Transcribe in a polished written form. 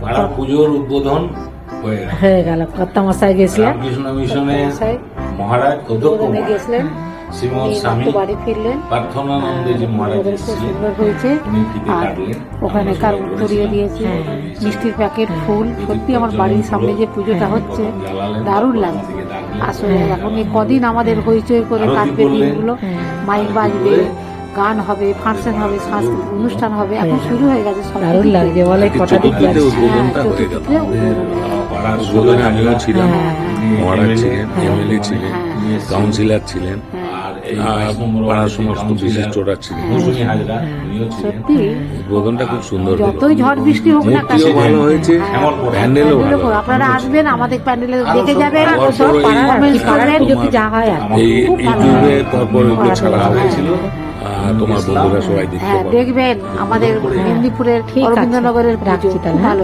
পাড়া পুজোর উদ্বোধন হয়ে গেল। কর্তামশাই গেছিলেন, রামকৃষ্ণ মিশনের মহারাজ অধ্যক্ষ গেছিলেন, শ্রীমৎ স্বামী বাড়ি ফিরলেন। প্রার্থনানন্দজি মহারাজ খুব এসেছিলেন, সুন্দর হয়েছে। উনি ফিতে আর কাটলেন। ওখানেকার উত্তরীয় দিয়েছে, মিষ্টির প্যাকেট, ফুল। সত্যি আমার বাড়ির সামনে যে পুজোটা হচ্ছে দারুণ লাগছে। আসলে এখন এই কদিন আমাদের হইচই করে কাটবে দিনগুলো, মাইক বাজবে, গান হবে, ফাংশন হবে, সাংস্কৃতিক অনুষ্ঠান হবে। এখন শুরু হয়ে গেছে, দারুণ লাগছে। বলে কটা দিন চতুর্থীতে উদ্বোধনটা হয়ে গেল। পাড়ার উদ্বোধনে আমিও ছিলাম, তিনি মহারাজ MLA ছিলেন, এমএলএ ছিলেন, কাউন্সিলর ছিলেন, আর এই আর 22 নম্বর পাড়ার ওয়ার্ডের সমস্ত কাউন্সিলর বিশিষ্টরা ছিলেন। মৌসুমী হাজরা উনিও ছিলেন। সত্যি উদ্বোধনটা খুব সুন্দর হলো। যতই ঝড় বৃষ্টি হোক না কেন, মূর্তিও ভালো হয়েছে, এমন করে প্যান্ডেলও ভালো। প্যান্ডেলও আপনারা আসবেন, আমাদের প্যান্ডেলে আরো দেখে সব যাবেন, আরো সব সব পাড়ার এই পাড়ার তোমার পুজো কি যা হয় আর এই খুব ভালো ইউটিউবে হয়। তারপর এগুলো ছাড়া হয়েছিল, তোমার বন্ধুরা সবাই দেখতে হ্যাঁ পাবে। দেখবেন আমাদের মেদিনীপুরের অরবিন্দনগরের পুজো খুব ভালো।